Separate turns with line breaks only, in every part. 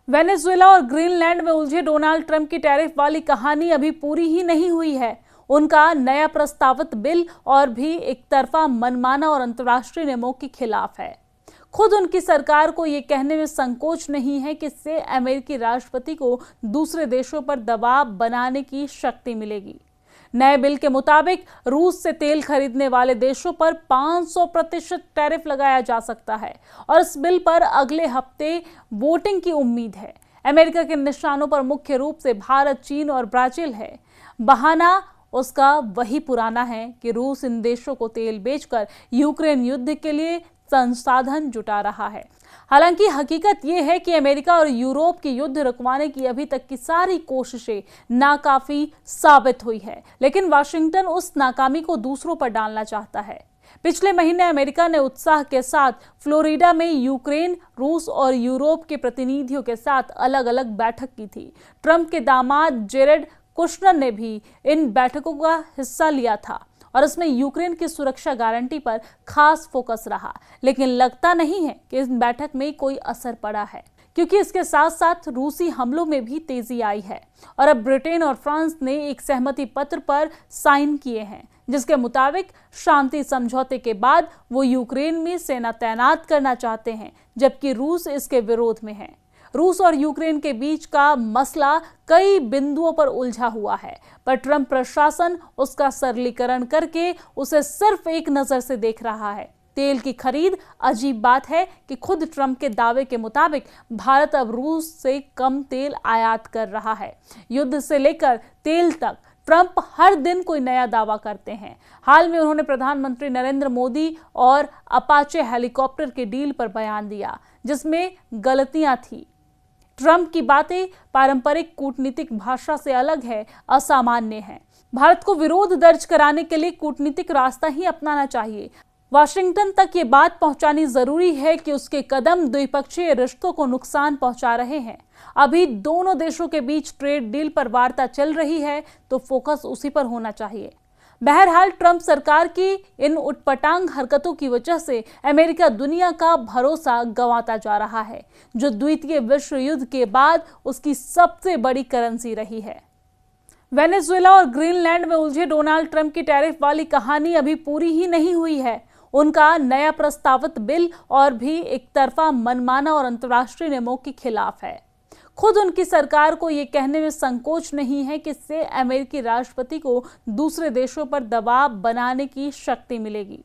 Venezuela और Greenland में उलझे डोनाल्ड ट्रंप की टैरिफ वाली कहानी अभी पूरी ही नहीं हुई है। उनका नया प्रस्तावित बिल और भी एक तरफा मनमाना और अंतर्राष्ट्रीय नियमों के खिलाफ है। खुद उनकी सरकार को ये कहने में संकोच नहीं है कि इससे अमेरिकी राष्ट्रपति को दूसरे देशों पर दबाव बनाने की शक्ति मिलेगी। नए बिल के मुताबिक रूस से तेल खरीदने वाले देशों पर 500% टैरिफ लगाया जा सकता है और इस बिल पर अगले हफ्ते वोटिंग की उम्मीद है। अमेरिका के निशानों पर मुख्य रूप से भारत, चीन और ब्राजील है। बहाना उसका वही पुराना है कि रूस इन देशों को तेल बेचकर यूक्रेन युद्ध के लिए संसाधन जुटा रहा है। हालांकि हकीकत यह है कि अमेरिका और यूरोप की युद्ध रुकवाने की अभी तक की सारी कोशिशें नाकाफी साबित हुई है, लेकिन वाशिंगटन उस नाकामी को दूसरों पर डालना चाहता है। पिछले महीने अमेरिका ने उत्साह के साथ फ्लोरिडा में यूक्रेन, रूस और यूरोप के प्रतिनिधियों के साथ अलग अलग बैठक की थी। ट्रंप के दामाद जेरेड कुशनर ने भी इन बैठकों का हिस्सा लिया था और इसमें यूक्रेन की सुरक्षा गारंटी पर खास फोकस रहा, लेकिन लगता नहीं है कि इस बैठक में कोई असर पड़ा है, क्योंकि इसके साथ साथ रूसी हमलों में भी तेजी आई है और अब ब्रिटेन और फ्रांस ने एक सहमति पत्र पर साइन किए हैं, जिसके मुताबिक शांति समझौते के बाद वो यूक्रेन में सेना तैनात करना चाहते हैं, जबकि रूस इसके विरोध में है। रूस और यूक्रेन के बीच का मसला कई बिंदुओं पर उलझा हुआ है, पर ट्रंप प्रशासन उसका सरलीकरण करके उसे सिर्फ एक नजर से देख रहा है। तेल की खरीद अजीब बात है कि खुद ट्रंप के दावे के मुताबिक भारत अब रूस से कम तेल आयात कर रहा है। युद्ध से लेकर तेल तक ट्रंप हर दिन कोई नया दावा करते हैं। हाल में उन्होंने प्रधानमंत्री नरेंद्र मोदी और अपाचे हेलीकॉप्टर के डील पर बयान दिया, जिसमें गलतियां थी। ट्रंप की बातें पारंपरिक कूटनीतिक भाषा से अलग है, असामान्य है। भारत को विरोध दर्ज कराने के लिए कूटनीतिक रास्ता ही अपनाना चाहिए। वाशिंगटन तक ये बात पहुंचानी जरूरी है कि उसके कदम द्विपक्षीय रिश्तों को नुकसान पहुंचा रहे हैं। अभी दोनों देशों के बीच ट्रेड डील पर वार्ता चल रही है, तो फोकस उसी पर होना चाहिए। बहरहाल ट्रंप सरकार की इन उटपटांग हरकतों की वजह से अमेरिका दुनिया का भरोसा गंवाता जा रहा है, जो द्वितीय विश्व युद्ध के बाद उसकी सबसे बड़ी करेंसी रही है। वेनेजुएला और ग्रीनलैंड में उलझे डोनाल्ड ट्रंप की टैरिफ वाली कहानी अभी पूरी ही नहीं हुई है। उनका नया प्रस्तावित बिल और भी एक तरफा मनमाना और अंतर्राष्ट्रीय नियमों के खिलाफ है। खुद उनकी सरकार को ये कहने में संकोच नहीं है कि इससे अमेरिकी राष्ट्रपति को दूसरे देशों पर दबाव बनाने की शक्ति मिलेगी।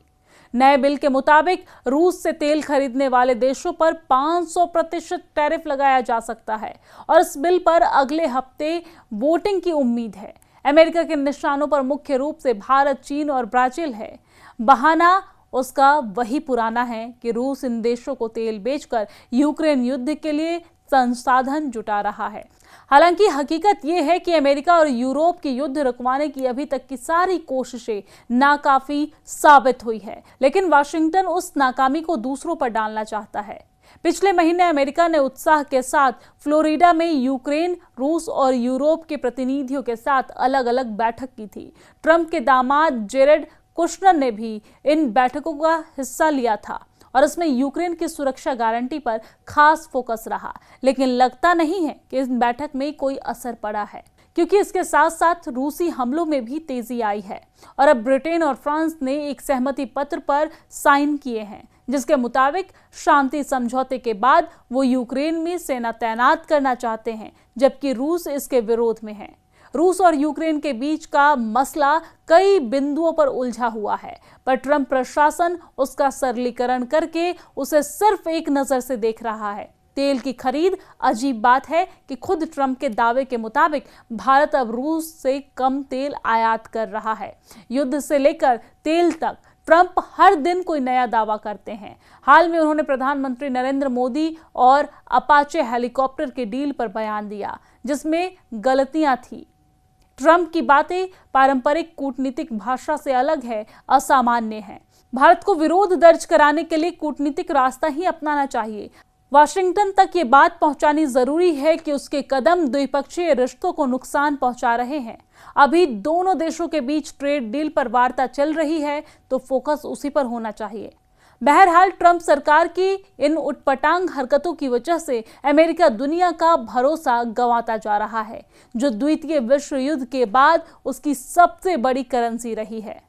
नए बिल के मुताबिक रूस से तेल खरीदने वाले देशों पर 500% टैरिफ लगाया जा सकता है और इस बिल पर अगले हफ्ते वोटिंग की उम्मीद है। अमेरिका के निशानों पर मुख्य रूप से भारत, चीन और ब्राजील है। बहाना उसका वही पुराना है कि रूस इन देशों को तेल बेचकर यूक्रेन युद्ध के लिए संसाधन जुटा रहा है। हालांकि हकीकत यह है कि अमेरिका और यूरोप की युद्ध रुकवाने की अभी तक की सारी कोशिशें नाकाफी साबित हुई है, लेकिन वाशिंगटन उस नाकामी को दूसरों पर डालना चाहता है। पिछले महीने अमेरिका ने उत्साह के साथ फ्लोरिडा में यूक्रेन, रूस और यूरोप के प्रतिनिधियों के साथ अलग अलग बैठक की थी। ट्रंप के दामाद जेरेड कुशनर ने भी इन बैठकों का हिस्सा लिया था और इसमें यूक्रेन की सुरक्षा गारंटी पर खास फोकस रहा, लेकिन लगता नहीं है कि इस बैठक में कोई असर पड़ा है, क्योंकि इसके साथ साथ रूसी हमलों में भी तेजी आई है और अब ब्रिटेन और फ्रांस ने एक सहमति पत्र पर साइन किए हैं, जिसके मुताबिक शांति समझौते के बाद वो यूक्रेन में सेना तैनात करना चाहते हैं, जबकि रूस इसके विरोध में है। रूस और यूक्रेन के बीच का मसला कई बिंदुओं पर उलझा हुआ है, पर ट्रंप प्रशासन उसका सरलीकरण करके उसे सिर्फ एक नजर से देख रहा है। तेल की खरीद अजीब बात है कि खुद ट्रंप के दावे के मुताबिक भारत अब रूस से कम तेल आयात कर रहा है। युद्ध से लेकर तेल तक ट्रंप हर दिन कोई नया दावा करते हैं। हाल में उन्होंने प्रधानमंत्री नरेंद्र मोदी और अपाचे हेलीकॉप्टर के डील पर बयान दिया, जिसमें गलतियां थी। ट्रंप की बातें पारंपरिक कूटनीतिक भाषा से अलग है, असामान्य है। भारत को विरोध दर्ज कराने के लिए कूटनीतिक रास्ता ही अपनाना चाहिए। वाशिंगटन तक ये बात पहुंचानी जरूरी है कि उसके कदम द्विपक्षीय रिश्तों को नुकसान पहुंचा रहे हैं। अभी दोनों देशों के बीच ट्रेड डील पर वार्ता चल रही है, तो फोकस उसी पर होना चाहिए। बहरहाल ट्रंप सरकार की इन उटपटांग हरकतों की वजह से अमेरिका दुनिया का भरोसा गंवाता जा रहा है, जो द्वितीय विश्व युद्ध के बाद उसकी सबसे बड़ी करेंसी रही है।